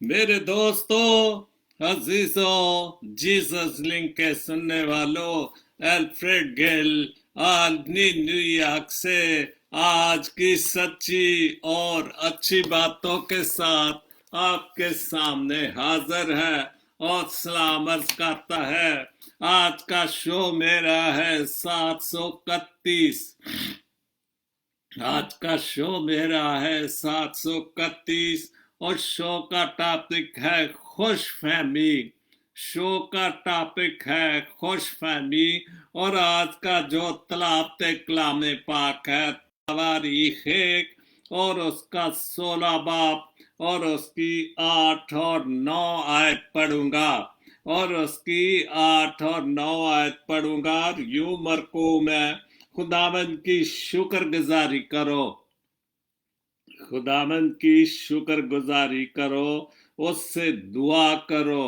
मेरे दोस्तों, अजीजों, Jesus link के सुनने वालों, अल्फ्रेड गिल आदमी न्यूयॉर्क से आज की सच्ची और अच्छी बातों के साथ आपके सामने हाजिर है और सलाम अर्ज करता है। आज का शो मेरा है 731। आज का शो मेरा है 731 और शो का टॉपिक है खुश फहमी। शो का टॉपिक है खुश फहमी और आज का जो तलाब कलाम पाक है तवारीख एक और उसका 16 बाब और उसकी 8 और 9 आयत पढ़ूंगा और उसकी 8 और 9 आयत पढ़ूंगा। यूं मरकूम है, खुदावंद की शुक्रगुजारी करो, खुदावंद की शुक्रगुजारी करो, उससे दुआ करो,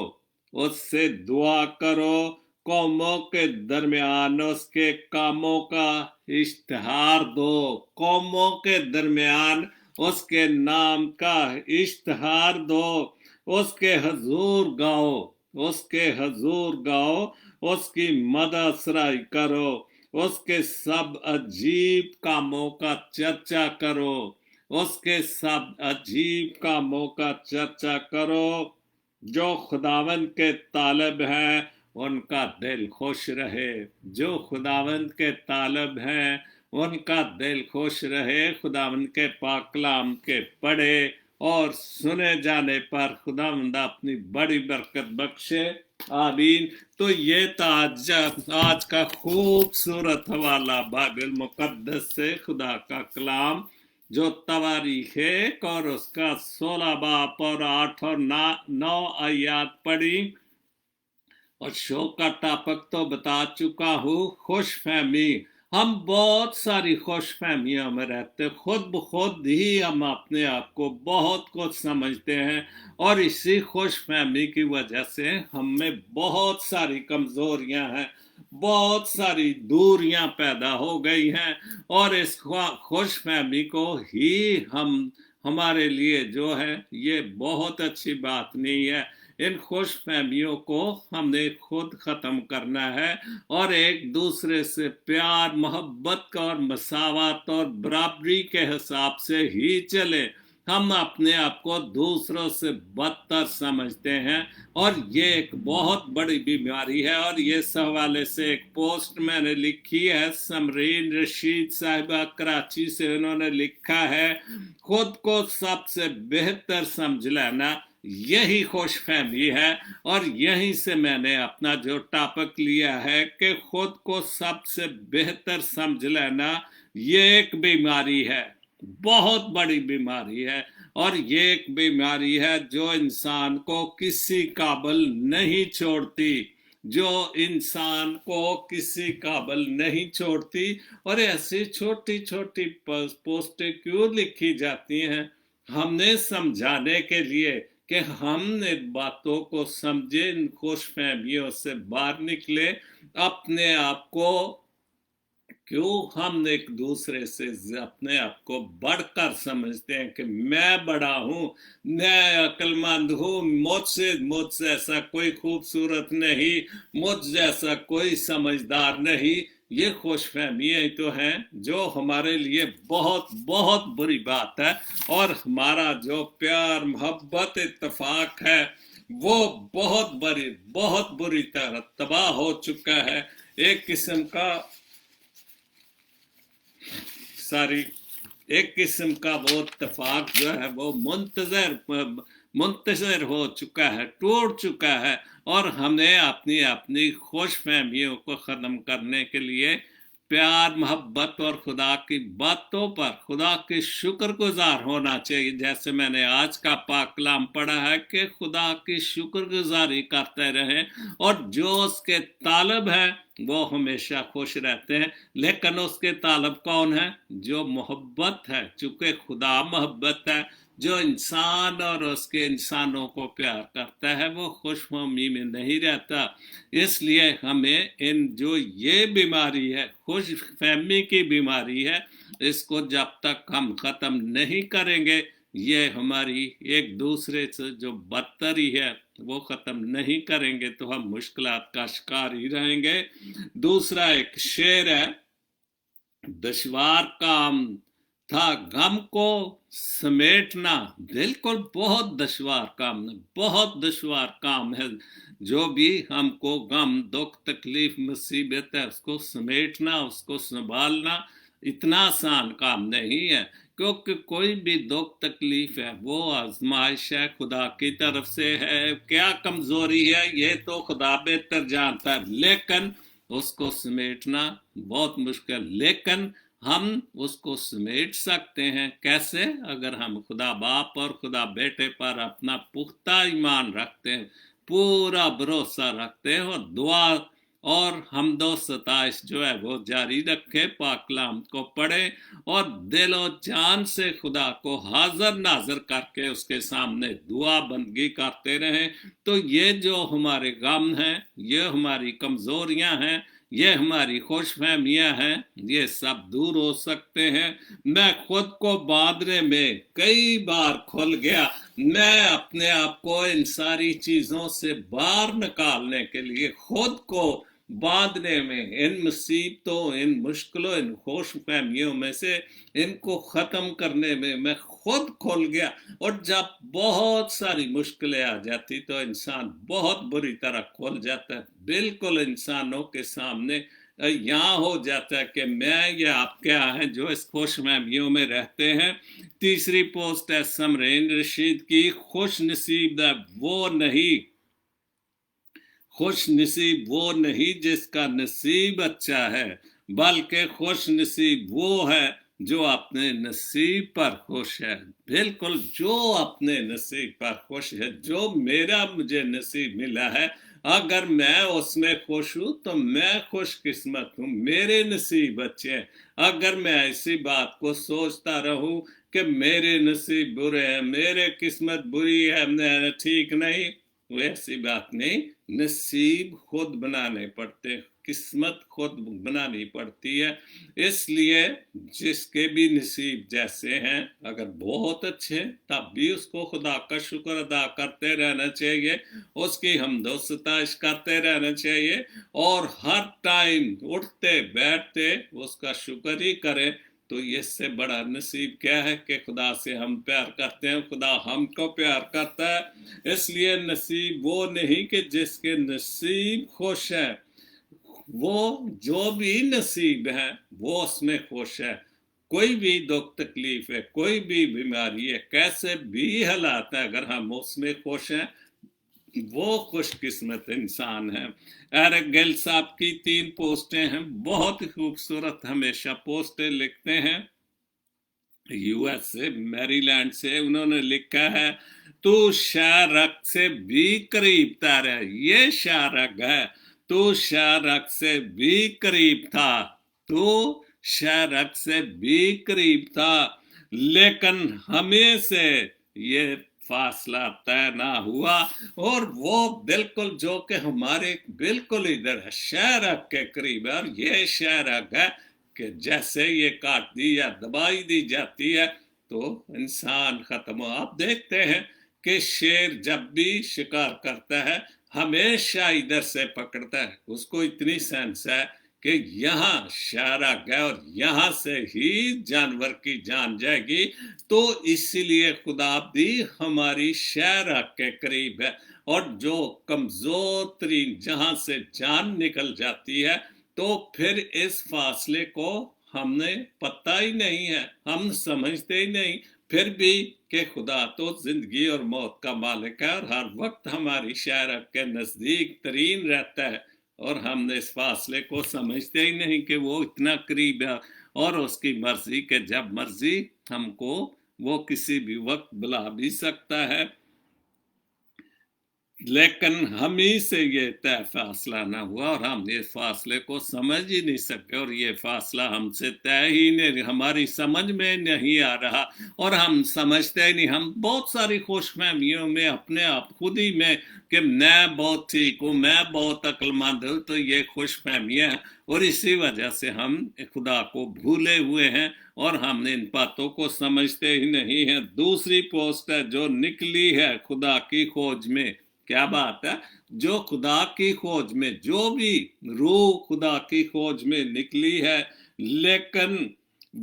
उससे दुआ करो। कौमों के दरमियान उसके कामों का इश्तिहार दो, कौमों के दरमियान उसके नाम का इश्तिहार दो, उसके हजूर गाओ, उसके हजूर गाओ, उसकी मदद सराई करो, उसके सब अजीब कामों का चर्चा करो, उसके सब अजीब कामों का चर्चा करो। जो खुदावंद के तालब हैं उनका दिल खुश रहे, जो खुदावंद के तालब हैं उनका दिल खुश रहे। खुदावंद के पाक कलाम के पढ़े और सुने जाने पर खुदावंद अपनी बड़ी बरकत बख्शे। आमीन। तो ये था आज का खूबसूरत हवाला बाइबल मुकद्दस से खुदा का कलाम, जो तवारीख एक और उसका 16 बाब और 8 और 9 आयत पढ़ी और शो का टॉपिक तो बता चुका हूँ, खुश फहमी। हम बहुत सारी खुश फहमियों में रहते, खुद ब खुद ही हम अपने आप को बहुत कुछ समझते हैं और इसी खुश फहमी की वजह से हम में बहुत सारी कमजोरियां हैं, बहुत सारी दूरियां पैदा हो गई हैं और इस खुश फहमी को ही हमारे लिए जो है ये बहुत अच्छी बात नहीं है। इन खुश फहमियों को हमने खुद खत्म करना है और एक दूसरे से प्यार मोहब्बत और मसावत और बराबरी के हिसाब से ही चले। हम अपने आप को दूसरों से बदतर समझते हैं और ये एक बहुत बड़ी बीमारी है। और ये इस हवाले से एक पोस्ट मैंने लिखी है, समरीन रशीद साहिबा कराची से, उन्होंने लिखा है, खुद को सबसे बेहतर समझ लेना यही खुश फहमी है। और यहीं से मैंने अपना जो टॉपिक लिया है कि खुद को सबसे बेहतर समझ लेना ये एक बीमारी है, बहुत बड़ी बीमारी है। और ये एक बीमारी है जो इंसान को किसी काबिल नहीं छोड़ती, जो इंसान को किसी काबिल नहीं छोड़ती। और ऐसी छोटी छोटी पोस्टें क्यों लिखी जाती हैं? हमने समझाने के लिए कि हम इन बातों को समझे, इन खुश फहमियों से बाहर निकले, अपने आप को क्यों हम एक दूसरे से अपने आप को बढ़कर समझते हैं कि मैं बड़ा हूं, मैं अक्लमंद हूं, मुझसे ऐसा कोई खूबसूरत नहीं, मुझ जैसा कोई समझदार नहीं। ये खुश फहमियाँ तो हैं जो हमारे लिए बहुत बहुत बुरी बात है। और हमारा जो प्यार मोहब्बत इत्तेफाक है वो बहुत बुरी तरह तबाह हो चुका है। एक किस्म का एक किस्म का वो इत्तेफाक जो है वो मुंतजर हो चुका है, टूट चुका है। और हमें अपनी खुश फहमियों को ख़त्म करने के लिए प्यार मोहब्बत और खुदा की बातों पर खुदा के शुक्रगुजार होना चाहिए। जैसे मैंने आज का पाक कलाम पढ़ा है कि खुदा की शुक्रगुजारी करते रहें और जो उसके तालब है वो हमेशा खुश रहते हैं। लेकिन उसके तालब कौन है? जो मोहब्बत है। चूंकि खुदा मोहब्बत है, जो इंसान और उसके इंसानों को प्यार करता है वो खुशफहमी में नहीं रहता। इसलिए हमें जो ये बीमारी है, खुश फहमी की बीमारी है, इसको जब तक हम ख़त्म नहीं करेंगे ये हमारी एक दूसरे से जो बदतरी है वो ख़त्म नहीं करेंगे तो हम मुश्किलात का शिकार ही रहेंगे। दूसरा एक शेर है, दुश्वार काम था गम को समेटना, बिल्कुल बहुत दुश्वार काम है, बहुत दुश्वार काम है। जो भी हमको गम दुख तकलीफ मुसीबत है उसको समेटना, उसको संभालना इतना आसान काम नहीं है, क्योंकि कोई भी दुख तकलीफ है वो आजमाइश है, खुदा की तरफ से है। क्या कमजोरी है ये तो खुदा बेहतर जानता है, लेकिन उसको समेटना बहुत मुश्किल। लेकिन हम उसको समेट सकते हैं कैसे? अगर हम खुदा बाप और खुदा बेटे पर अपना पुख्ता ईमान रखते हैं, पूरा भरोसा रखते हैं, और दुआ और हमदो सताइश जो है वो जारी रखे, पाक कलाम को पढ़े और दिलो जान से खुदा को हाजिर नाजर करके उसके सामने दुआ बंदगी करते रहें, तो ये जो हमारे गम हैं, ये हमारी कमजोरियां हैं, ये हमारी खुश फहमियाँ हैं, ये सब दूर हो सकते हैं। मैं खुद को बांधने में कई बार खुल गया, मैं अपने आप को इन सारी चीजों से बाहर निकालने के लिए खुद को बांधने में, इन मुसीबतों, इन मुश्किलों, इन खुश फहमियों में से इनको ख़त्म करने में मैं खुद खुल गया। और जब बहुत सारी मुश्किलें आ जाती तो इंसान बहुत बुरी तरह खुल जाता है, बिल्कुल इंसानों के सामने यहाँ हो जाता है कि मैं या आप क्या हैं जो इस खुश फहमियों में रहते हैं। तीसरी पोस्ट है समरीन रशीद की, खुश नसीब वो नहीं, खुश नसीब वो नहीं जिसका नसीब अच्छा है, बल्कि खुश नसीब वो है जो अपने नसीब पर खुश है। बिल्कुल, जो अपने नसीब पर खुश है, जो मेरा मुझे नसीब मिला है, अगर मैं उसमें खुश हूं तो मैं खुश किस्मत हूं, मेरे नसीब अच्छे हैं। अगर मैं इसी बात को सोचता रहूं कि मेरे नसीब बुरे हैं, मेरे किस्मत बुरी है, मैं ठीक नहीं, वैसी बात नहीं। नसीब खुद बनाने पड़ते, किस्मत खुद बनानी पड़ती है। इसलिए जिसके भी नसीब जैसे हैं, अगर बहुत अच्छे तब भी उसको खुदा का शुक्र अदा करते रहना चाहिए, उसकी हमदो सताइश करते रहना चाहिए, और हर टाइम उठते बैठते उसका शुक्र ही करें। तो इससे बड़ा नसीब क्या है कि खुदा से हम प्यार करते हैं, खुदा हमको प्यार करता है। इसलिए नसीब वो नहीं कि जिसके नसीब खुश है, वो जो भी नसीब है वो उसमें खुश है। कोई भी दुख तकलीफ है, कोई भी बीमारी है, कैसे भी हालात है, अगर हम उसमें खुश हैं वो खुशकिस्मत इंसान है। एरिक गिल साहब की 3 पोस्टें हैं, बहुत ही खूबसूरत, हमेशा पोस्टें लिखते हैं। यूएस से, मैरीलैंड से, उन्होंने लिखा है, तू शारक से भी करीब था रे, ये शारक है, तू शारक से भी करीब था, तू शारक से भी करीब था, लेकिन हमें से ये फासला तय ना हुआ। और वो बिल्कुल जो कि हमारे बिल्कुल इधर है, शारक के करीब है, और ये शारक है कि जैसे ये काट दी या दबाई दी जाती है तो इंसान खत्म हो। आप देखते हैं कि शेर जब भी शिकार करता है हमेशा इधर से पकड़ता है, उसको इतनी सेंस है कि यहाँ शारक है और यहाँ से ही जानवर की जान जाएगी। तो इसीलिए खुदा भी हमारी शारक के करीब है, और जो कमजोर तरीन जहां से जान निकल जाती है तो फिर इस फासले को हमने पता ही नहीं है, हम समझते ही नहीं फिर भी कि खुदा तो जिंदगी और मौत का मालिक है और हर वक्त हमारी शारक के नजदीक तरीन रहता है, और हमने इस फासले को समझते ही नहीं कि वो इतना करीब है, और उसकी मर्जी के जब मर्जी हमको वो किसी भी वक्त बुला भी सकता है। लेकिन हम ही से ये तय फासला ना हुआ और हम ये फासले को समझ ही नहीं सके, और ये फासला हमसे तय ही नहीं, हमारी समझ में नहीं आ रहा, और हम समझते ही नहीं। हम बहुत सारी खुशफहमियों में अपने आप खुद ही में कि मैं बहुत ठीक हूँ, मैं बहुत अक्लमंद हूँ, तो ये खुशफहमियाँ हैं, और इसी वजह से हम खुदा को भूले हुए हैं और हम इन बातों को समझते ही नहीं हैं। दूसरी पोस्ट है जो निकली है खुदा की खोज में, क्या बात है, जो खुदा की खोज में, जो भी रूह खुदा की खोज में निकली है, लेकिन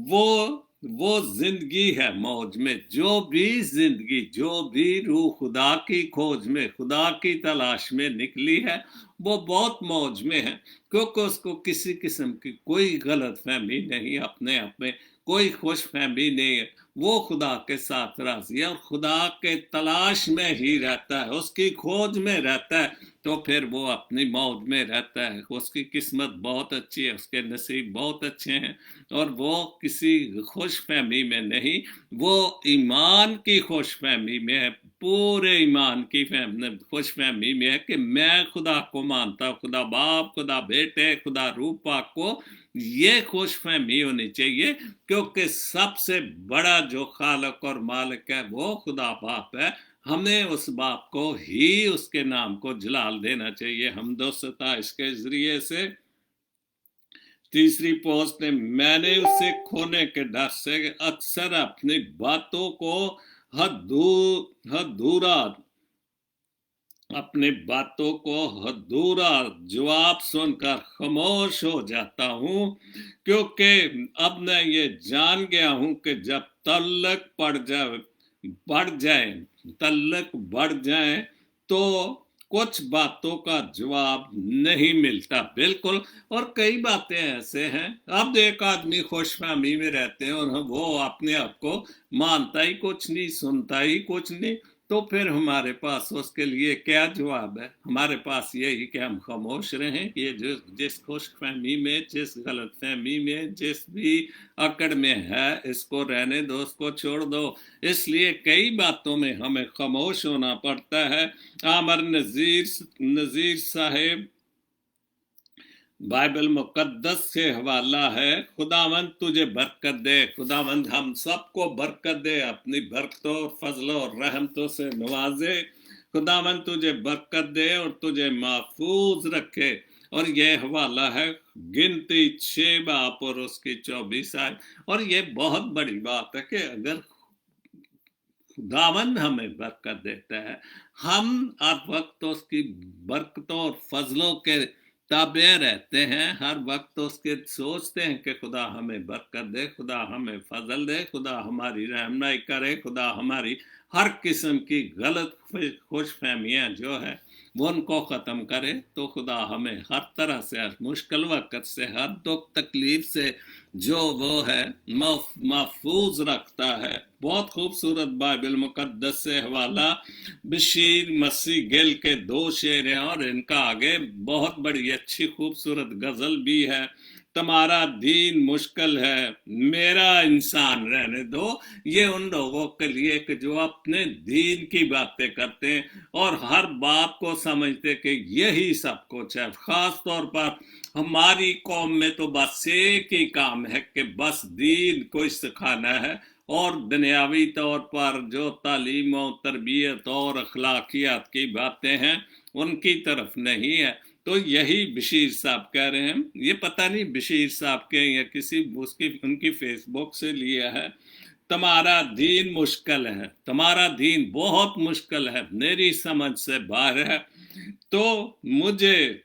वो जिंदगी है मौज में। जो भी जिंदगी, जो भी रूह खुदा की खोज में, खुदा की तलाश में निकली है, वो बहुत मौज में है, क्योंकि उसको किसी किस्म की कोई गलत फहमी नहीं, अपने आप में कोई खुश फहमी नहीं है। वो खुदा के साथ राजी है और खुदा के तलाश में ही रहता है, उसकी खोज में रहता है, तो फिर वो अपनी मौज में रहता है। उसकी किस्मत बहुत अच्छी है, उसके नसीब बहुत अच्छे हैं, और वो किसी खुश फहमी में नहीं, वो ईमान की खुश फहमी में है, पूरे ईमान की खुश फहमी में है कि मैं खुदा को मानता हूँ, खुदा बाप, खुदा बेटे, खुदा रूह पाक को। ये खुश फहमी होनी चाहिए, क्योंकि सबसे बड़ा जो खालक और मालिक है वो खुदा बाप है। हमें उस बाप को ही, उसके नाम को जलाल देना चाहिए हमदो सताइश के जरिए से। तीसरी पोस्ट में, मैंने उसे खोने के डर से अक्सर अपनी बातों को हदूरा अपनी बातों को अधूरा जवाब सुनकर खामोश हो जाता हूँ, क्योंकि अब मैं ये जान गया हूँ कि जब तल्लक बढ़ जाए तो कुछ बातों का जवाब नहीं मिलता, बिल्कुल। और कई बातें ऐसे हैं, अब एक आदमी खुशफहमी में रहते हैं और वो अपने आप को मानता ही कुछ नहीं, सुनता ही कुछ नहीं, तो फिर हमारे पास उसके लिए क्या जवाब है? हमारे पास यही कि हम खामोश रहें। ये जिस खुशफहमी में, जिस गलत फहमी में, जिस भी अकड़ में है, इसको रहने दो, उसको छोड़ दो। इसलिए कई बातों में हमें खामोश होना पड़ता है। आमर नजीर साहेब, बाइबल मुकद्दस से हवाला है, खुदावंद तुझे बरकत दे, खुदावंद हम सबको बरकत दे, अपनी बरकतों और फजलों और रहमतों से नवाजे। खुदावंद तुझे बरकत दे और तुझे महफूज रखे। और ये हवाला है गिनती 6 बाप और उसकी 24 आयत। और ये बहुत बड़ी बात है कि अगर खुदावंद हमें बरकत देता है, हम हर वक्त उसकी बरकतों और फजलों के ताबे रहते हैं, हर वक्त उसके सोचते हैं कि खुदा हमें बरकत दे, खुदा हमें फजल दे, खुदा हमारी रहनुमाई करे, खुदा हमारी हर किस्म की गलत खुश फहमियाँ जो है वो उनको ख़त्म करे, तो खुदा हमें हर तरह से, हर मुश्किल वक़्त से, हर दुख तकलीफ से जो वो है महफूज रखता है। बहुत खूबसूरत बाइबल मुकद्दस से हवाला बशीर मसीह गिल के 2 शेर हैं, और इनका आगे बहुत बड़ी अच्छी खूबसूरत गजल भी है। तुम्हारा दीन मुश्किल है, मेरा इंसान रहने दो। ये उन लोगों के लिए कि जो अपने दीन की बातें करते हैं और हर बात को समझते कि यही सब कुछ है। खास तौर पर हमारी कौम में तो बस एक ही काम है कि बस दीन को सिखाना है, और दुनियावी तौर पर जो तालीम और तरबियत और अखलाकियात की बातें हैं उनकी तरफ नहीं है। तो यही बशीर साहब कह रहे हैं। ये पता नहीं बशीर साहब के या किसी उसकी उनकी फेसबुक से लिया है। तुम्हारा दीन मुश्किल है, तुम्हारा दीन बहुत मुश्किल है, मेरी समझ से बाहर है, तो मुझे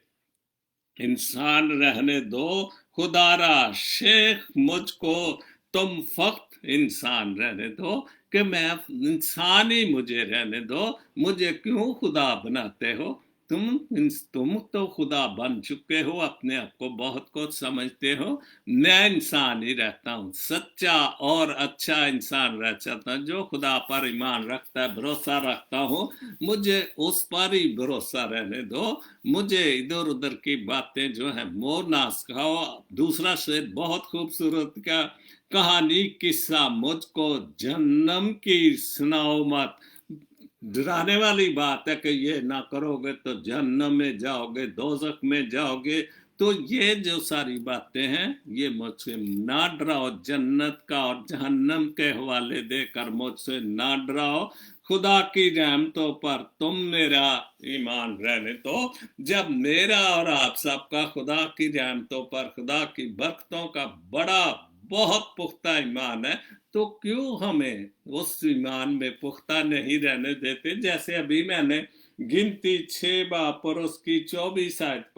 इंसान रहने दो। खुदारा शेख मुझको तुम फक्त इंसान रहने दो, कि मैं इंसान ही मुझे रहने दो, मुझे क्यों खुदा बनाते हो? तुम तो खुदा बन चुके हो, अपने आप को बहुत कुछ समझते हो। मैं इंसान ही रहता हूँ, सच्चा और अच्छा इंसान रह चाहता हूँ, जो खुदा पर ईमान रखता है, भरोसा रखता हूँ, मुझे उस पर ही भरोसा रहने दो। मुझे इधर उधर की बातें जो है मोर ना सिखाओ। दूसरा शेर बहुत खूबसूरत का, कहानी किस्सा मुझको जन्नम की सुनाओ मत, डराने वाली बात है कि ये ना करोगे तो जहन्नम में जाओगे, दोजख में जाओगे। तो ये जो सारी बातें हैं ये मुझसे ना डराओ, जन्नत का और जहन्नम के हवाले देकर मुझसे ना डराओ। खुदा की रहमतों पर तुम मेरा ईमान रहने दो। जब मेरा और आप सबका खुदा की रहमतों पर, खुदा की बरकतों का बड़ा बहुत पुख्ता ईमान है, तो क्यों हमें उस ईमान में पुख्ता नहीं रहने देते। जैसे अभी मैंने गिनती 6 बाप और उसकी 24 आयत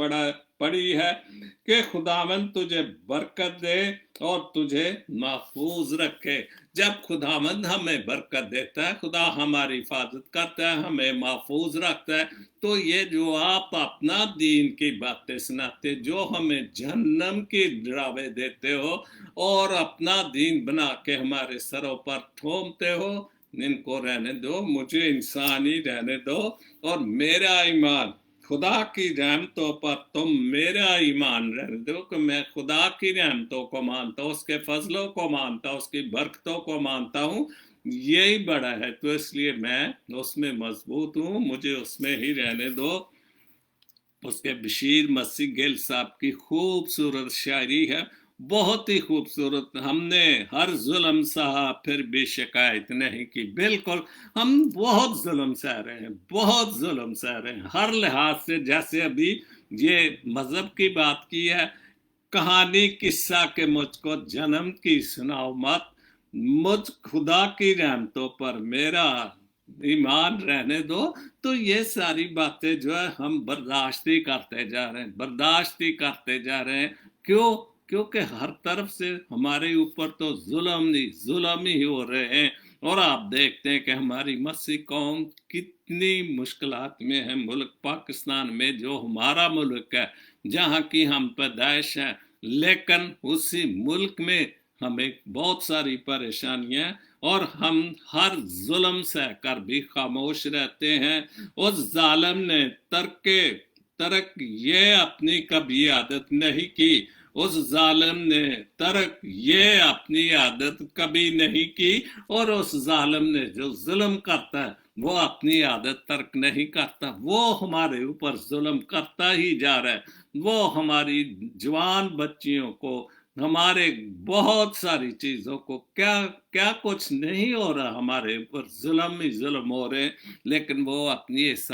पढ़ी है कि खुदावन तुझे बरकत दे और तुझे महफूज रखे। जब खुदावंद हमें बरकत देता है, खुदा हमारी हिफाजत करता है, हमें महफूज रखता है, तो ये जो आप अपना दीन की बातें सुनाते, जो हमें जहन्नम की डरावे देते हो और अपना दीन बना के हमारे सरों पर थोपते हो, इनको रहने दो, मुझे इंसान ही रहने दो। और मेरा ईमान, खुदा की रहमतों पर तुम मेरा ईमान रहने दो कि मैं खुदा की रहमतों को मानता हूँ, उसके फजलों को मानता हूँ, उसकी बरकतों को मानता हूँ, यही बड़ा है। तो इसलिए मैं उसमें मजबूत हूँ, मुझे उसमें ही रहने दो। उसके बशीर मसीह गिल साहब की खूबसूरत शायरी है, बहुत ही खूबसूरत। हमने हर जुल्म सहा फिर भी शिकायत नहीं की। बिल्कुल, हम बहुत जुल्म सह रहे हैं, बहुत जुल्म सह रहे हैं हर लिहाज से। जैसे अभी ये मजहब की बात की है, कहानी किस्सा के मुझको जन्म की सुनाओ मत, मुझ खुदा की रहमतों पर मेरा ईमान रहने दो। तो ये सारी बातें जो है हम बर्दाश्त ही करते जा रहे हैं, बर्दाश्त ही करते जा रहे हैं। क्यों? क्योंकि हर तरफ से हमारे ऊपर तो जुल्म ही हो रहे हैं। और आप देखते हैं कि हमारी मसीह कौम कितनी मुश्किलात में है। मुल्क पाकिस्तान में, जो हमारा मुल्क है, जहाँ की हम पैदाइश है, लेकिन उसी मुल्क में हमें बहुत सारी परेशानियां, और हम हर जुल्म सह कर भी खामोश रहते हैं। उस जालिम ने तरक ये अपनी कभी आदत नहीं की, उस जालिम ने तरक ये अपनी आदत कभी नहीं की। और उस जालिम ने जो जुल्म करता है वो अपनी आदत तर्क नहीं करता, वो हमारे ऊपर जुल्म करता ही जा रहा है। वो हमारी जवान बच्चियों को, हमारे बहुत सारी चीजों को, क्या क्या कुछ नहीं हो रहा, हमारे ऊपर जुल्म ही जुल्म हो रहे। लेकिन वो अपनी इस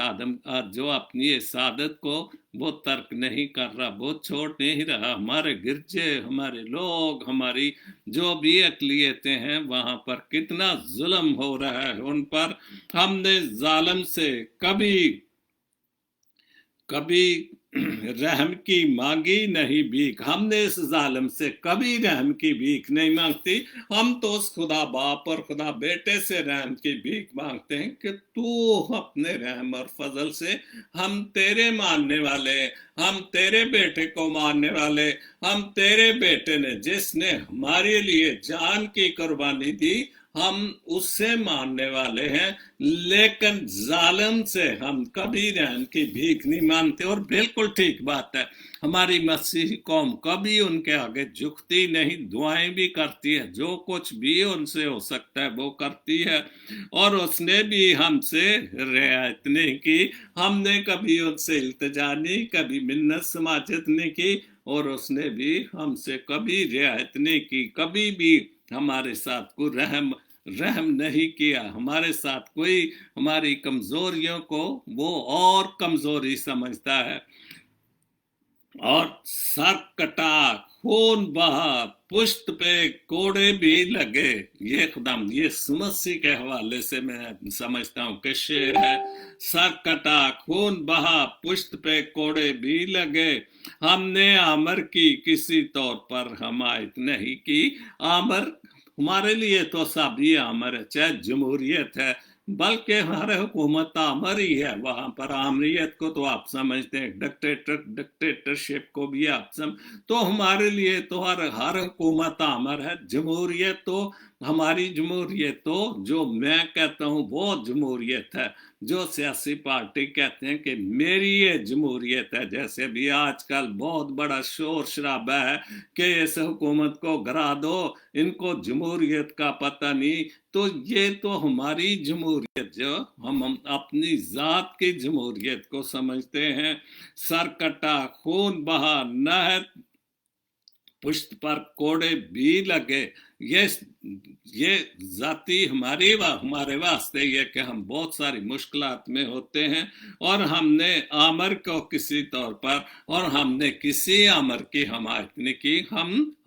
आदत को वो तर्क नहीं कर रहा, वो छोड़ नहीं रहा। हमारे गिरजे, हमारे लोग, हमारी जो भी अकलियतें हैं, वहां पर कितना जुल्म हो रहा है उन पर। हमने जालिम से कभी रहम की मांगी नहीं भीख, हमने इस जालिम से कभी रहम की भीख नहीं मांगती। हम तो उस खुदा बाप और खुदा बेटे से रहम की भीख मांगते हैं कि तू अपने रहम और फजल से, हम तेरे मानने वाले, हम तेरे बेटे को मानने वाले, हम तेरे बेटे ने जिसने हमारे लिए जान की कुर्बानी दी, हम उससे मानने वाले हैं। लेकिन जालिम से हम कभी रहम की भीख नहीं मानते। और बिल्कुल ठीक बात है, हमारी मसीही कौम कभी उनके आगे झुकती नहीं, दुआएं भी करती है, जो कुछ भी उनसे हो सकता है वो करती है। और उसने भी हमसे रियायत नहीं की, हमने कभी उनसे इल्तिजा नहीं, कभी मिन्नत समाजत नहीं की, और उसने भी हमसे कभी रियायत नहीं की, कभी भी हमारे साथ को रहम नहीं किया। हमारे साथ कोई हमारी कमजोरियों को वो और कमजोरी समझता है। और सर कटा, खून बहा, पुश्त पे कोड़े भी लगे, ये खुदाम ये मसीह के हवाले से मैं समझता हूँ कि शेर है। सर कटा, खून बहा, पुश्त पे कोड़े भी लगे, हमने आमर की किसी तौर पर हमायत नहीं की। आमर हमारे लिए तो सभी आमर है, चाहे जमहूरियत है, बल्कि हर हुकूमत आमर ही है। वहां पर आमरीत को तो आप समझते हैं, डिक्टेटरशिप को भी आप तो हमारे लिए तो हर हुकूमत आमर है। जमहूरियत तो हमारी जमहूरियत तो जो मैं कहता हूँ वो जमहूरियत है, जो सियासी पार्टी कहते हैं कि मेरी ये जमहूरियत है। जैसे भी आजकल बहुत बड़ा शोर शराबा है कि इस हुकूमत को गिरा दो, इनको जमहूरियत का पता नहीं, तो ये तो हमारी जमहूरियत जो हम अपनी ज़ात की जमहूरियत को समझते हैं। सर कटा, खून बहा, नहर पुष्ट पर कोड़े भी लगे, ये ये जाती हमारे वास्ते ये कि हम बहुत सारी मुश्किलात में होते हैं, और हमने आमर को किसी तौर पर, और हमने किसी आमर की हमायत नहीं की।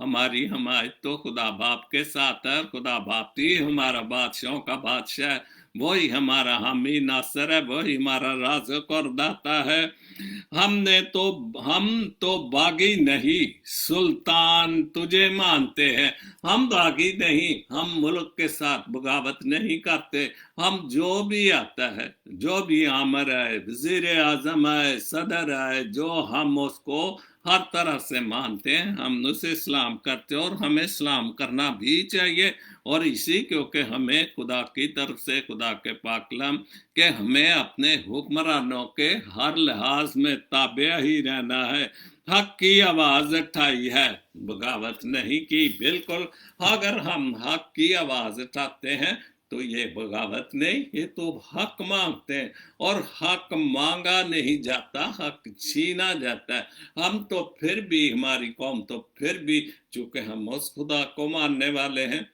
हमारी हमायत तो खुदा बाप के साथ है। खुदा बाप ही हमारा बादशाहों का बादशाह है, वही हमारा हामी नासर है, वही हमारा राज़क और दाता है। हम तो बागी नहीं, सुल्तान तुझे मानते हैं। हम बागी नहीं, हम मुल्क के साथ बगावत नहीं करते। हम जो भी आता है, जो भी आमर है, वजीर आजम है, सदर है, जो हम उसको हर तरह से मानते हैं, हम उसे सलाम करते हैं, और हमें सलाम करना भी चाहिए। और इसी क्योंकि हमें खुदा की तरफ से, खुदा के पाकलम कि हमें अपने हुक्मरानों के हर लिहाज में ताबे ही रहना है। हक की आवाज उठाई है, बगावत नहीं की। बिल्कुल, अगर हम हक की आवाज उठाते हैं तो ये बगावत नहीं, ये तो हक मांगते हैं, और हक मांगा नहीं जाता, हक छीना जाता है। हम तो फिर भी, हमारी कौम तो फिर भी, चूंकि हम उस खुदा को मानने वाले हैं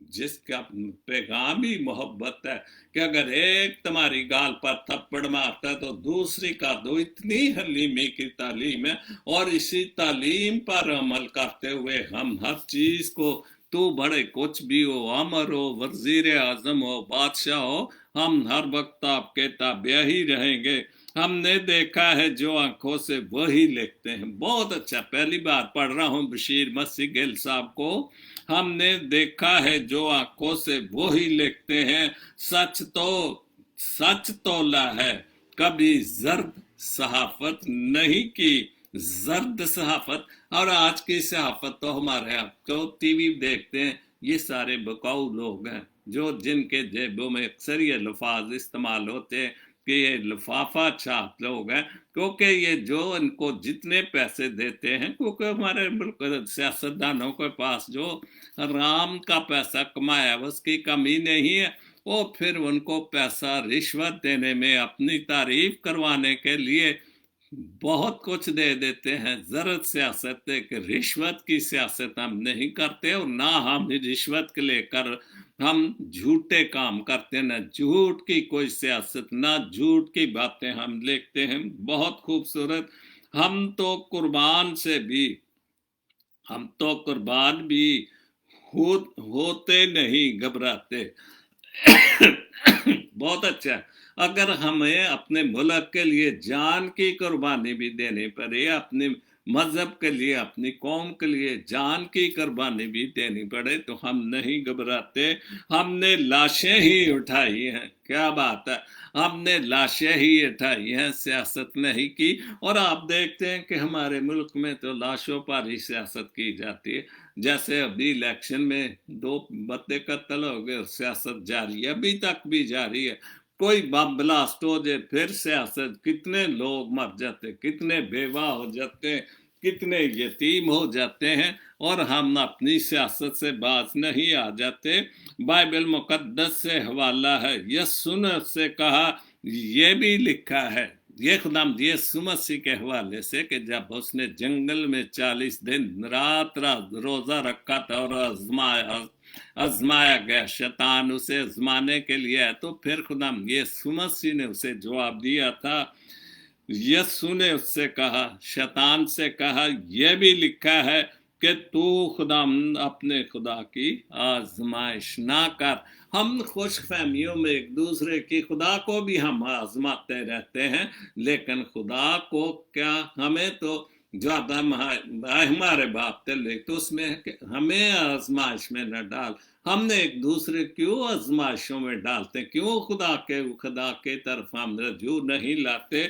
जिसका पैगाम ही मोहब्बत है, कि अगर एक तुम्हारी गाल पर थप्पड़ मारता है तो दूसरी का दो, इतनी हलीमी की तालीम है। और इसी तालीम पर अमल करते हुए हम हर चीज को, तू बड़े कुछ भी हो, अमर हो, वजीर आजम हो, बादशाह हो, हम हर वक्त आपके ताबे ही रहेंगे। हमने देखा है जो आंखों से वही लिखते हैं। बहुत अच्छा, पहली बार पढ़ रहा हूँ बशीर मसीह गिल साहब को। हमने देखा है जो आंखों से वो ही लिखते हैं। सच तोला है, कभी जर्द सहाफत नहीं की। जर्द सहाफत, और आज की सहाफत तो हमारे यहाँ जो टीवी देखते हैं, ये सारे बकाऊ लोग हैं, जो जिनके जेबों में अक्सर ये लफाज इस्तेमाल होते हैं कि ये लिफाफा छाप लोग हैं, क्योंकि ये जो इनको जितने पैसे देते हैं, क्योंकि हमारे मुल्क सियासतदानों के पास जो राम का पैसा कमाया उसकी कमी नहीं है, वो फिर उनको पैसा रिश्वत देने में, अपनी तारीफ करवाने के लिए बहुत कुछ दे देते हैं। जरूरत सियासत है कि रिश्वत की सियासत हम नहीं करते, और ना हम रिश्वत के लेकर हम झूठे काम करते हैं, ना झूठ की कोई सियासत, ना झूठ की बातें हम लिखते हैं। बहुत खूबसूरत। हम तो कुर्बान भी होते नहीं घबराते। बहुत अच्छा। अगर हमें अपने मुल्क के लिए जान की कुर्बानी भी देनी पड़े, अपने मजहब के लिए, अपनी कौम के लिए जान की कुर्बानी भी देनी पड़े, तो हम नहीं घबराते। हमने लाशें ही उठाई हैं, क्या बात है, हमने लाशें ही उठाई हैं, सियासत नहीं की। और आप देखते हैं कि हमारे मुल्क में तो लाशों पर ही सियासत की जाती है। जैसे अभी इलेक्शन में 2 बंदे कत्ल हो गए, सियासत जारी है, अभी तक भी जारी है। कोई बम ब्लास्ट हो जाए, फिर सियासत, कितने लोग मर जाते, कितने बेवा हो जाते, कितने यतीम हो जाते हैं, और हम अपनी सियासत से बाज नहीं आ जाते। बाइबल मुकद्दस से हवाला है, यसुन से कहा, ये भी लिखा है, ये खुदाम यीशु मसीह के हवाले से, कि जब उसने जंगल में 40 दिन रात रोजा रखा था और आजमाया गया, शैतान उसे आजमाने के लिए है, तो फिर खुदाम यीशु मसीह ने उसे जवाब दिया था। यीशु ने उससे कहा, शैतान से कहा, यह भी लिखा है कि तू अपने खुदा की आजमाइश ना कर। हम खुश फहमियों में एक दूसरे की, खुदा को भी हम आजमाते रहते हैं, लेकिन खुदा को क्या, हमें तो ज्यादा हमारे बाप तले तो उसमें हमें आजमाइश में न डाल। हमने एक दूसरे क्यों आजमाइशों में डालते, क्यों खुदा के तरफ हम रजू नहीं लाते।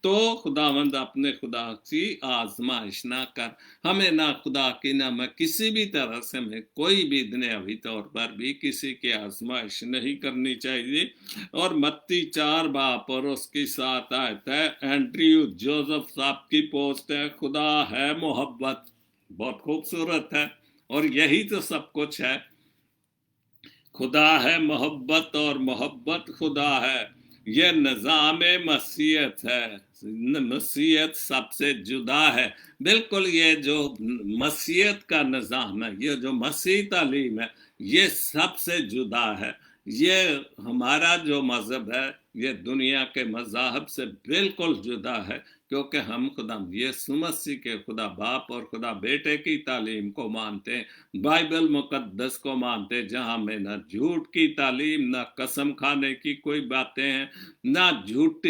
तो खुदावंद अपने खुदा की आजमाइश ना कर, हमें ना खुदा की ना मैं किसी भी तरह से हमें कोई भी दुनियावी तौर पर भी किसी की आजमाइश नहीं करनी चाहिए। और मत्ती 4 बाप और उसकी 7 आयत है, एंड्रयू जोसेफ साहब की पोस्ट है, खुदा है मोहब्बत। बहुत खूबसूरत है, और यही तो सब कुछ है। खुदा है मोहब्बत और मोहब्बत खुदा है, यह निज़ाम मसीहत है। मसीहत सबसे जुदा है। बिल्कुल, ये जो मसीहत का निज़ाम है, ये जो मसीह तालीम है, ये सबसे जुदा है। ये हमारा जो मज़हब है, ये दुनिया के मज़ाहब से बिल्कुल जुदा है, क्योंकि हम खुदा यीशु मसीह के खुदा बाप और खुदा बेटे की तालीम को मानते हैं, बाइबल मुकद्दस को मानते हैं, जहाँ में ना झूठ की तालीम, ना कसम खाने की कोई बातें हैं, ना झूठ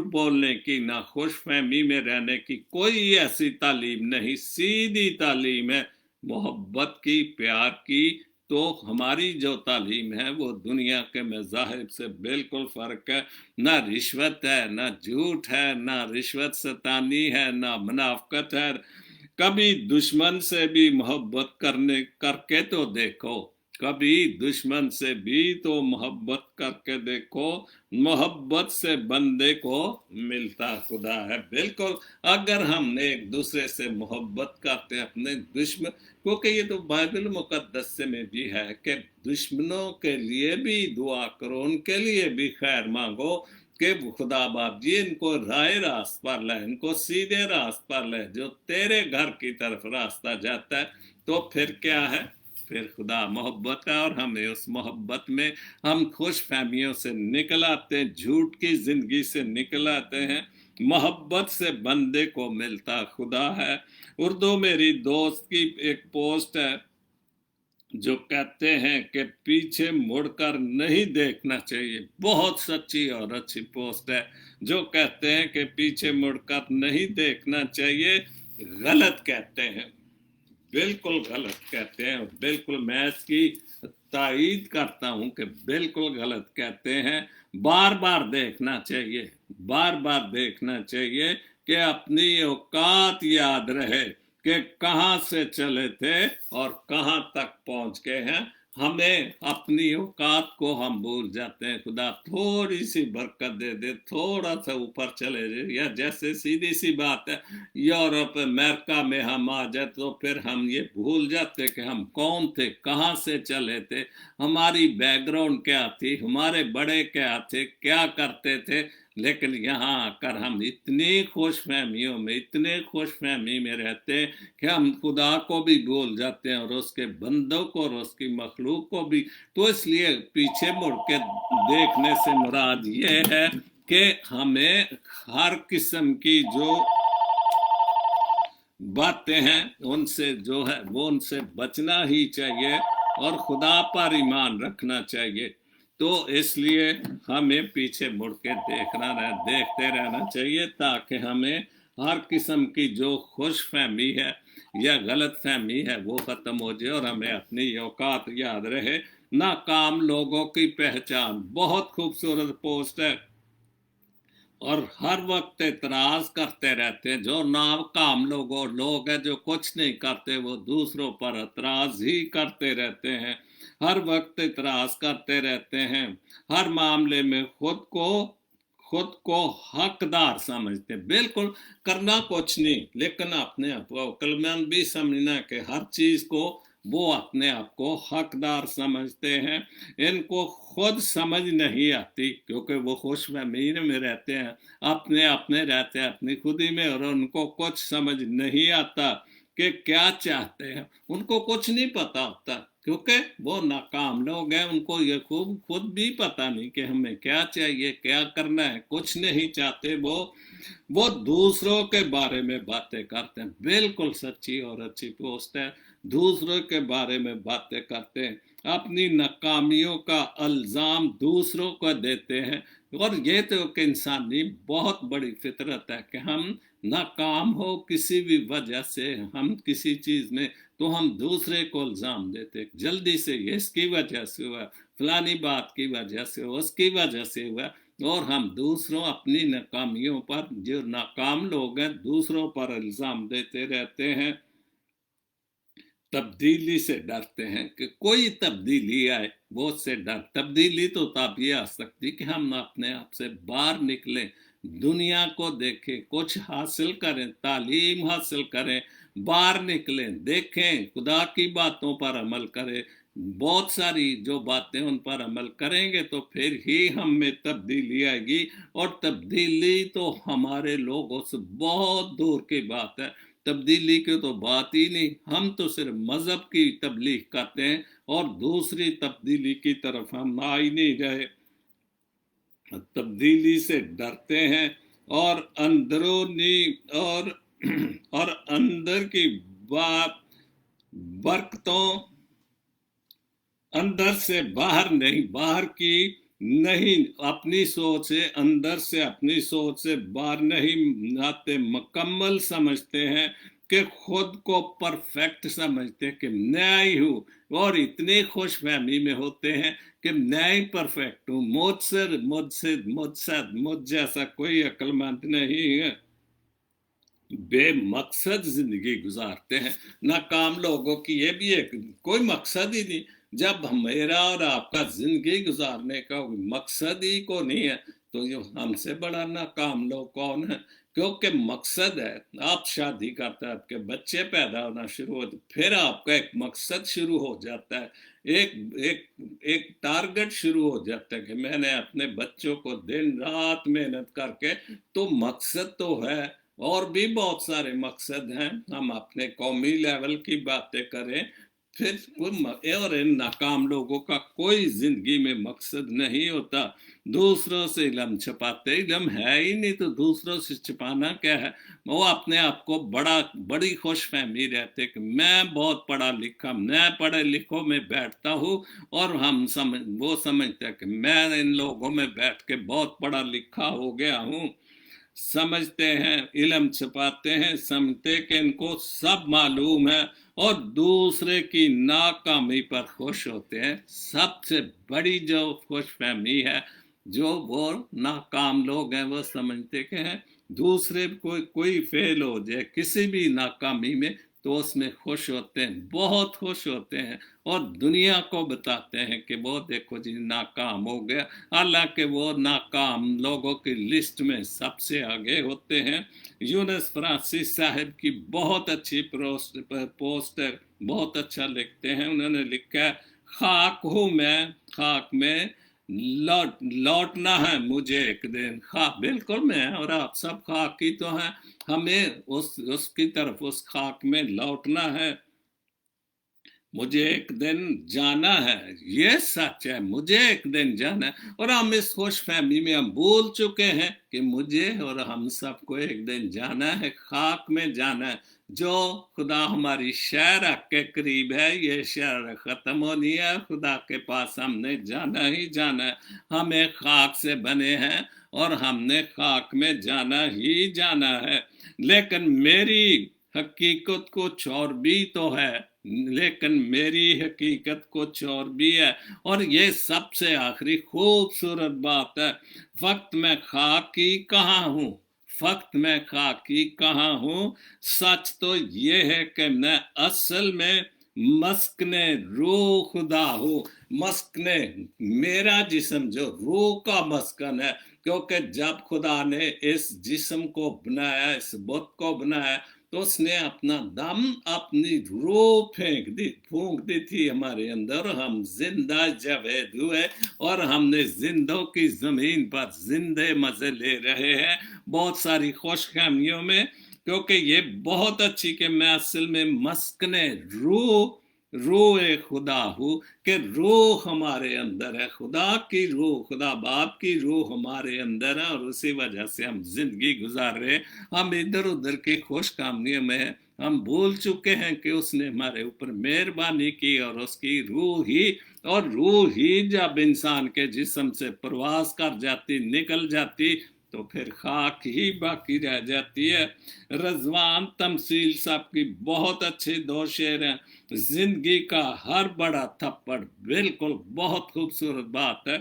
बोलने की, ना खुशफहमी में रहने की कोई ऐसी तालीम नहीं। सीधी तालीम है मोहब्बत की, प्यार की। तो हमारी जो तालीम है वो दुनिया के मज़ाहिब से बिल्कुल फ़र्क है। ना रिश्वत है, ना झूठ है, ना रिश्वत सतानी है, ना मुनाफकत है। कभी दुश्मन से भी मोहब्बत करके तो देखो, कभी दुश्मन से भी तो मोहब्बत करके देखो, मोहब्बत से बंदे को मिलता खुदा है। बिल्कुल, अगर हमने एक दूसरे से मोहब्बत करते हैं अपने दुश्मन, क्योंकि ये तो बाइबल मुकद्दस में भी है कि दुश्मनों के लिए भी दुआ करो, उनके लिए भी खैर मांगो कि खुदा बाप जी इनको राय रास्त पर ले, इनको सीधे रास्त पर ले, जो तेरे घर की तरफ रास्ता जाता है। तो फिर क्या है? फिर खुदा मोहब्बत है, और हमें उस मोहब्बत में हम खुश फहमियों से निकल आते हैं, झूठ की जिंदगी से निकल आते हैं। मोहब्बत से बंदे को मिलता खुदा है। उर्दू मेरी दोस्त की एक पोस्ट है जो कहते हैं कि पीछे मुड़कर नहीं देखना चाहिए। बहुत सच्ची और अच्छी पोस्ट है, जो कहते हैं कि पीछे मुड़कर नहीं देखना चाहिए। गलत कहते हैं, बिल्कुल गलत कहते हैं। बिल्कुल मैं इसकी तायीद करता हूं कि बिल्कुल गलत कहते हैं। बार बार देखना चाहिए, बार बार देखना चाहिए कि अपनी औकात याद रहे कि कहाँ से चले थे और कहाँ तक पहुंच गए हैं। हमें अपनी औकात को हम भूल जाते हैं। खुदा थोड़ी सी बरकत दे दे, थोड़ा सा ऊपर चले जाए, या जैसे सीधी सी बात है यूरोप अमेरिका में हम आ जाए तो फिर हम ये भूल जाते कि हम कौन थे, कहाँ से चले थे, हमारी बैकग्राउंड क्या थी, हमारे बड़े क्या थे, क्या करते थे। लेकिन यहाँ आकर हम इतनी खुशफहमियों में, इतने खुशफहमी में रहते हैं कि हम खुदा को भी भूल जाते हैं, और उसके बंदों को और उसकी मखलूक को भी। तो इसलिए पीछे मुड़ के देखने से मुराद ये है कि हमें हर किस्म की जो बातें हैं उनसे जो है वो उनसे बचना ही चाहिए, और खुदा पर ईमान रखना चाहिए। तो इसलिए हमें पीछे मुड़ के देखते रहना चाहिए, ताकि हमें हर किस्म की जो खुश फहमी है या गलत फहमी है वो ख़त्म हो जाए, और हमें अपनी औकात याद रहे। नाकाम लोगों की पहचान, बहुत खूबसूरत पोस्ट है। और हर वक्त इतराज करते रहते हैं। जो नाकाम लोग हैं, जो कुछ नहीं करते, वो दूसरों पर इतराज ही करते रहते हैं, हर वक्त इतराज करते रहते हैं। हर मामले में खुद को हकदार समझते हैं। बिल्कुल करना कुछ नहीं, लेकिन अपने आप को अक्लमंद भी समझना कि हर चीज को वो अपने आप को हकदार समझते हैं। इनको खुद समझ नहीं आती, क्योंकि वो खुशफहमी में रहते हैं, अपने अपने रहते हैं अपनी खुदी में, और उनको कुछ समझ नहीं आता कि क्या चाहते हैं। उनको कुछ नहीं पता होता, क्योंकि वो नाकाम लोग हैं। उनको ये खुद भी पता नहीं कि हमें क्या चाहिए, क्या करना है, कुछ नहीं चाहते। वो दूसरों के बारे में बातें करते हैं। बिल्कुल सच्ची और अच्छी पोस्ट है। दूसरों के बारे में बातें करते हैं, अपनी नाकामियों का इल्ज़ाम दूसरों को देते हैं। और ये तो एक इंसानी बहुत बड़ी फितरत है कि हम नाकाम हो किसी भी वजह से, हम किसी चीज़ में, तो हम दूसरे को इल्ज़ाम देते जल्दी से, ये इसकी वजह से हुआ, फलानी बात की वजह से, उसकी वजह से हुआ। और हम दूसरों अपनी नाकामियों पर, जो नाकाम लोग हैं, दूसरों पर इल्ज़ाम देते रहते हैं, तब्दीली से डरते हैं कि कोई तब्दीली आए, वो उससे डर। तब्दीली तो तब ये आ सकती कि हम अपने आप से बाहर निकलें, दुनिया को देखें, कुछ हासिल करें, तालीम हासिल करें, बाहर निकलें, देखें, खुदा की बातों पर अमल करें। बहुत सारी जो बातें उन पर अमल करेंगे तो फिर ही हम में तब्दीली आएगी, और तब्दीली तो हमारे लोगों से बहुत दूर की बात है। तब्दीली की तो बात ही नहीं, हम तो सिर्फ मजहब की तबलीग करते हैं और दूसरी तब्दीली की तरफ हम आ ही नहीं रहे। तब्दीली से डरते हैं, और अंदरूनी और और अंदर की बात बरकतों, अंदर से बाहर नहीं, बाहर की नहीं, अपनी सोच से, अंदर से अपनी सोच से बाहर नहीं आते, मुकम्मल समझते हैं कि खुद को परफेक्ट समझते हैं कि मैं ही हूँ, और इतनी खुश फहमी में होते हैं कि मैं ही परफेक्ट हूँ, मुझसे मुझसे मुझसे मुझ जैसा कोई अक्लमंद नहीं है। बेमकसद जिंदगी गुजारते हैं। नाकाम लोगों की ये भी एक कोई मकसद ही नहीं। जब मेरा और आपका जिंदगी गुजारने का मकसद ही को नहीं है, तो ये हमसे बड़ा नाकाम लोग कौन है? क्योंकि मकसद है, आप शादी करते हैं, आपके बच्चे पैदा होना शुरू होते, फिर आपका एक मकसद शुरू हो जाता है, एक एक एक टारगेट शुरू हो जाता है कि मैंने अपने बच्चों को दिन रात मेहनत करके, तो मकसद तो है। और भी बहुत सारे मकसद हैं, हम अपने कौमी लेवल की बातें करें, फिर और इन नाकाम लोगों का कोई जिंदगी में मकसद नहीं होता। दूसरों से इल्म छुपाते, इल्म है ही नहीं तो दूसरों से छुपाना क्या है? वो अपने आप को बड़ी खुश फहमी रहते कि मैं बहुत पढ़ा लिखा, मैं पढ़े लिखों में बैठता हूँ, और वो समझते हैं कि मैं इन लोगों में बैठ के बहुत पढ़ा लिखा हो गया हूँ। समझते हैं, इल्म छुपाते हैं, समझते कि इनको सब मालूम है, और दूसरे की नाकामी पर खुश होते हैं। सबसे बड़ी जो खुश फहमी है, जो वो नाकाम लोग हैं, वो समझते कि हैं दूसरे कोई फेल हो जाए किसी भी नाकामी में, तो उसमें खुश होते हैं, बहुत खुश होते हैं, और दुनिया को बताते हैं कि वो देखो जी नाकाम हो गया, हालांकि वो नाकाम लोगों की लिस्ट में सबसे आगे होते हैं। यूनुस फरांसी साहब की बहुत अच्छी पोस्ट है, बहुत अच्छा लिखते हैं। उन्होंने लिखा है, खाक हूँ मैं, खाक में लौटना है मुझे एक दिन। खाक बिल्कुल मैं और आप सब खाक ही तो हैं, हमें उसकी तरफ, उस खाक में लौटना है। मुझे एक दिन जाना है, ये सच है, मुझे एक दिन जाना है। और हम इस खुश फहमी में हम भूल चुके हैं कि मुझे और हम सबको एक दिन जाना है, खाक में जाना है। जो खुदा हमारी शहर के करीब है, ये शहर खत्म होनी है, खुदा के पास हमने जाना ही जाना है। हमें खाक से बने हैं और हमने खाक में जाना ही जाना है। लेकिन मेरी हकीकत कुछ और भी तो है, लेकिन मेरी हकीकत कुछ और भी है। और ये सबसे आखिरी खूबसूरत बात है, वक्त में खाकी कहाँ हूँ, वक्त में खाकी कहाँ हूँ। सच तो ये है कि मैं असल में मस्कने रूह खुदा हूँ। मस्कने, मेरा जिस्म जो रूह का मस्कन है, क्योंकि जब खुदा ने इस जिस्म को बनाया, इस बुत को बनाया, तो उसने अपना दम, अपनी रूह फूंक दी थी हमारे अंदर, हम जिंदा जावेद हुए, और हमने जिंदों की जमीन पर जिंदे मजे ले रहे हैं, बहुत सारी खुशखबरियों में। क्योंकि ये बहुत अच्छी कि मैं असल में मस्कने रूह खुदा हूँ, कि रूह हमारे अंदर है, खुदा की रूह, खुदा बाप की रूह हमारे अंदर है, और उसी वजह से हम जिंदगी गुजार रहे। हम इधर उधर की खुशकामनियों में हम भूल चुके हैं कि उसने हमारे ऊपर मेहरबानी की, और उसकी रूह ही जब इंसान के जिस्म से प्रवास कर जाती, निकल जाती, तो फिर खाक ही बाकी रह जाती है। रजवान तमसील साहब की बहुत अच्छे दो शेर हैं। जिंदगी का हर बड़ा थप्पड़, बिल्कुल बहुत खूबसूरत बात है।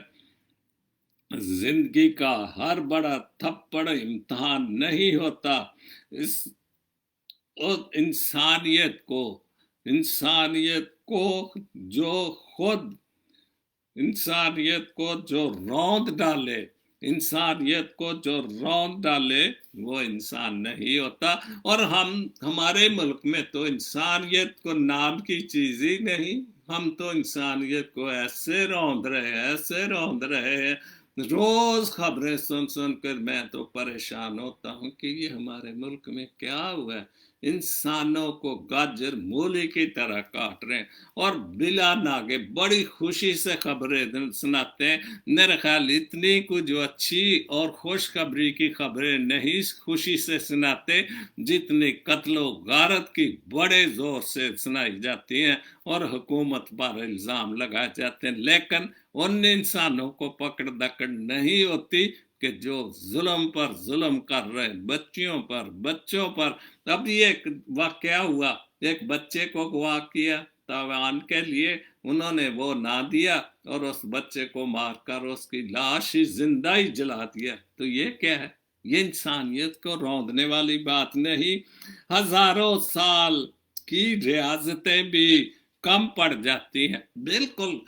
जिंदगी का हर बड़ा थप्पड़ इम्तिहान नहीं होता। इस और इंसानियत को जो खुद इंसानियत को जो रौंद डाले इंसानियत को जो रौंद डाले वो इंसान नहीं होता। और हमारे मुल्क में तो इंसानियत को नाम की चीज ही नहीं। हम तो इंसानियत को ऐसे रौंद रहे हैं। रोज खबरें सुन सुन कर मैं तो परेशान होता हूँ कि ये हमारे मुल्क में क्या हुआ है। इंसानों को गाजर मूली की तरह काट रहे हैं और बिला नागे बड़ी खुशी से खबरें सुनाते हैं। मेरे ख्याल इतनी कुछ अच्छी और खुशखबरी की खबरें नहीं खुशी से सुनाते जितनी कत्लो गारत की बड़े जोर से सुनाई जाती हैं और हुकूमत पर इल्जाम लगाए जाते हैं। लेकिन उन इंसानों को पकड़ दकड़ नहीं होती कि जो जुल्म पर जुल्म कर रहे बच्चों पर। अब ये एक वाकया हुआ, एक बच्चे को अगवा किया तावान के लिए, उन्होंने वो ना दिया और उस बच्चे को मारकर उसकी लाश ही जिंदा ही जला दिया। तो ये क्या है? ये इंसानियत को रौंदने वाली बात नहीं। हजारों साल की रियासतें भी कम पड़ जाती हैं। बिल्कुल।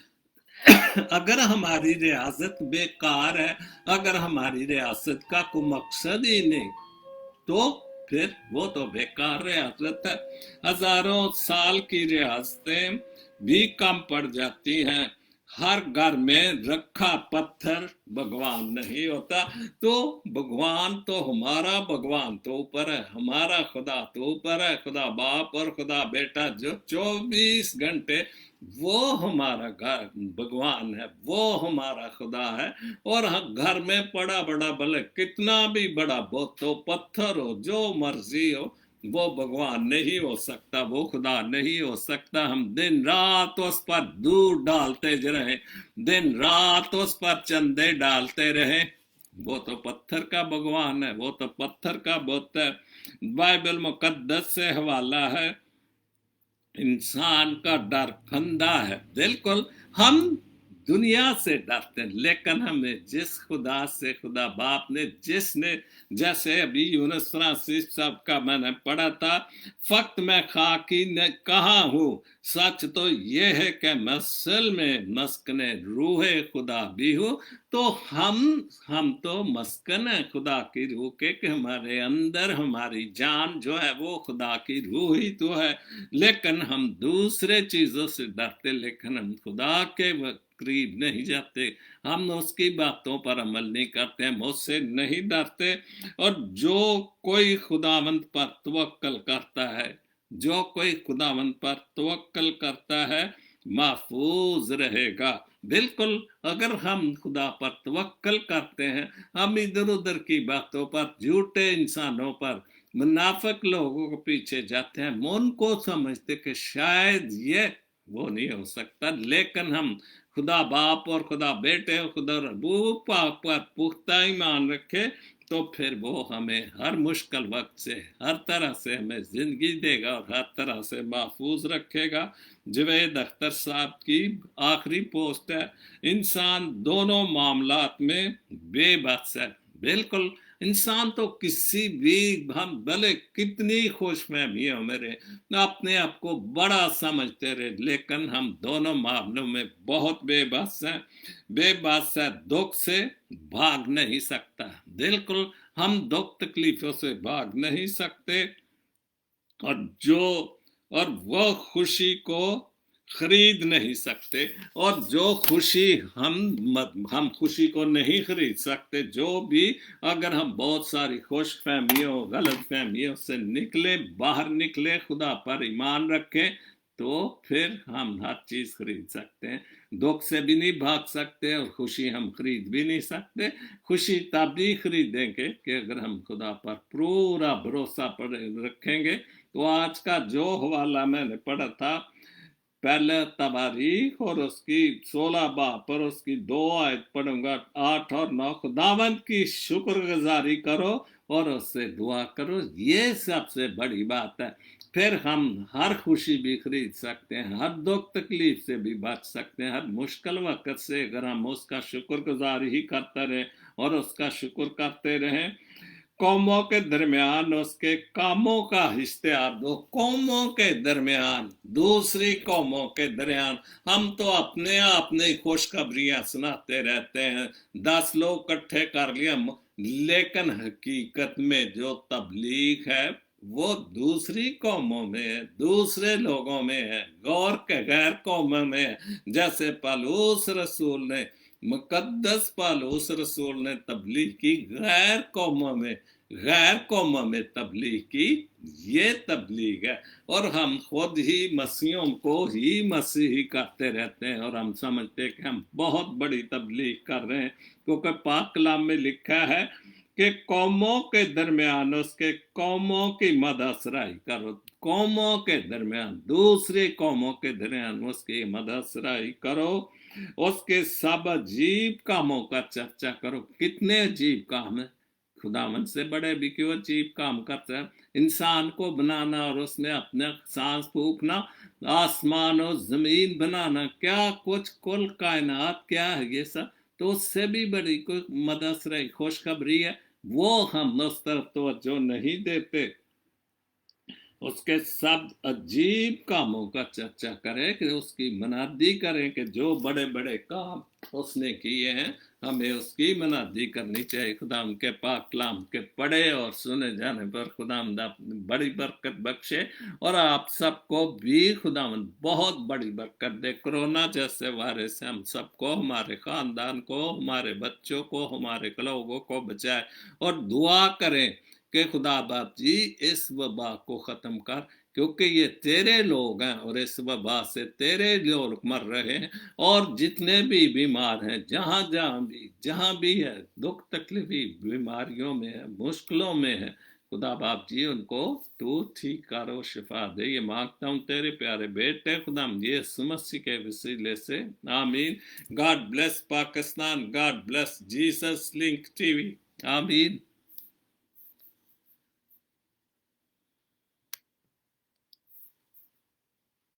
अगर हमारी रियासत बेकार है, अगर हमारी रियासत का कोई मकसद ही नहीं, तो फिर वो तो बेकार रियासत है। हजारों साल की रियासतें भी कम पड़ जाती हैं। हर घर में रखा पत्थर भगवान नहीं होता। तो भगवान तो ऊपर है, हमारा खुदा तो ऊपर है। खुदा बाप और खुदा बेटा जो 24 घंटे, वो हमारा घर भगवान है, वो हमारा खुदा है। और घर में पड़ा बड़ा भले कितना भी बड़ा तो पत्थर हो, जो मर्जी हो, वो भगवान नहीं हो सकता, वो खुदा नहीं हो सकता। हम दिन रात उस पर दूध डालते रहे, दिन रात उस पर चंदे डालते रहे, वो तो पत्थर का भगवान है, वो तो पत्थर का बुत है। बाइबल मुकद्दस से हवाला है, इंसान का डर फंदा है। बिल्कुल, हम दुनिया से डरते हैं, लेकिन हमें जिस खुदा से, खुदा बाप ने, जिसने, जैसे अभी यूनुस फ्रांसिस साहब का मैंने पढ़ा था, फक्त मैं खाकी ने कहा हूँ, सच तो ये है कि मसल में मस्कने रूहे खुदा भी हूँ। तो हम तो मस्कन है खुदा की रूह के, कि हमारे अंदर हमारी जान जो है वो खुदा की रूह ही तो है। लेकिन हम दूसरे चीजों से डरते, लेकिन हम खुदा के करीब नहीं जाते, हम उसकी बातों पर अमल नहीं करते, हम उससे नहीं डरते। और जो कोई खुदावंद पर तवक्कल करता है, जो कोई खुदावंद पर तवक्कल करता है, महफूज रहेगा। बिल्कुल, अगर हम खुदा पर तवक्कल करते हैं, हम इधर उधर की बातों पर, झूठे इंसानों पर, मुनाफिक लोगों के पीछे जाते हैं, उनको समझते कि शायद ये वो नहीं हो सकता। लेकिन हम खुदा बाप और खुदा बेटे और खुदा रबू पाक पर पुख्ता ईमान रखे, तो फिर वो हमें हर मुश्किल वक्त से हर तरह से हमें जिंदगी देगा और हर तरह से महफूज रखेगा। जवेद अख्तर साहब की आखिरी पोस्ट है, इंसान दोनों मामलात में बेबस है। बिल्कुल, इंसान तो किसी भी, हम भले कितनी खुशफहमी हो मेरे, अपने आप को बड़ा समझते रहे, लेकिन हम दोनों मामलों में बहुत बेबस हैं। बेबस है, दुख से भाग नहीं सकता। बिल्कुल, हम दुख तकलीफों से भाग नहीं सकते। और वो खुशी को खरीद नहीं सकते। और जो खुशी हम खुशी को नहीं खरीद सकते। जो भी, अगर हम बहुत सारी खुश फहमियों, गलत फहमियों से बाहर निकले, खुदा पर ईमान रखें, तो फिर हम हर चीज खरीद सकते हैं। दुख से भी नहीं भाग सकते और खुशी हम खरीद भी नहीं सकते। खुशी तब भी खरीदेंगे कि अगर हम खुदा पर पूरा भरोसा रखेंगे। तो आज का जो हवाला मैंने पढ़ा था, पहले तबारीख और उसकी 16 बाब पर उसकी 2 आयत पढ़ूंगा, 8 और 9। खुदावंद की शुक्रगुजारी करो और उससे दुआ करो, ये सबसे बड़ी बात है। پھر ہم ہر خوشی بھی خرید سکتے ہیں، ہر دکھ تکلیف سے بھی بچ سکتے ہیں، ہر مشکل وقت سے اگر ہم اس کا شکر گزاری ہی کرتے رہیں اور اس کا شکر کرتے رہیں۔ قوموں کے درمیان اس کے کاموں کا اشتہار دو، قوموں کے درمیان، دوسری قوموں کے درمیان۔ ہم تو اپنے اپنے خوشخبریاں سناتے رہتے ہیں، 10 لوگ اکٹھے کر لیا، لیکن حقیقت میں جو تبلیغ ہے وہ دوسری قوموں میں ہے، دوسرے لوگوں میں ہے، غور کے غیر قوموں میں ہے۔ جیسے پالوس رسول نے، مقدس پالوس رسول نے تبلیغ کی غیر قوموں میں، غیر قوموں میں تبلیغ کی، یہ تبلیغ ہے۔ اور ہم خود ہی مسیحوں کو ہی مسیحی کرتے رہتے ہیں، اور ہم سمجھتے ہیں کہ ہم بہت بڑی تبلیغ کر رہے ہیں، کیونکہ پاک کلام میں لکھا ہے کہ قوموں کے درمیان اس کے قوموں کی مدح سرائی کرو، قوموں کے درمیان، دوسری قوموں کے درمیان اس کی مدح سرائی کرو، اس کے سب عجیب کاموں کا چرچا کرو۔ کتنے عجیب کام ہیں، خداوند سے بڑے بھی کیوں عجیب کام کرتے ہیں؟ انسان کو بنانا اور اس میں اپنا سانس پھونکنا، آسمان و زمین بنانا، کیا کچھ کل کائنات کیا ہے یہ سب، تو اس سے بھی بڑی کوئی مدح سرائی خوشخبری ہے، وہ ہم اس طرف توجہ نہیں دیتے۔ اس کے سب عجیب کاموں کا چرچا کریں، کہ اس کی منادی کریں کہ جو بڑے بڑے کام اس نے کیے ہیں، ہمیں اس کی منادی کرنی چاہیے۔ خداوند کے پاک کلام کے پڑھے اور سنے جانے پر خداوند بڑی برکت بخشے، اور آپ سب کو بھی خداوند بہت بڑی برکت دے۔ کرونا جیسے وائرس سے ہم سب کو، ہمارے خاندان کو، ہمارے بچوں کو، ہمارے لوگوں کو بچائے، اور دعا کریں کہ خدا باپ جی اس وبا کو ختم کر، کیونکہ یہ تیرے لوگ ہیں اور اس وبا سے تیرے لوگ مر رہے ہیں، اور جتنے بھی بیمار ہیں، جہاں بھی ہے، دکھ تکلیفی بیماریوں میں ہے، مشکلوں میں ہے، خدا باپ جی ان کو تو ٹھیک کرو، شفا دے۔ یہ مانگتا ہوں تیرے پیارے بیٹے خدا یسوع مسیح کے وسیلے سے، آمین۔ God bless Pakistan, God bless Jesus link T V, آمین۔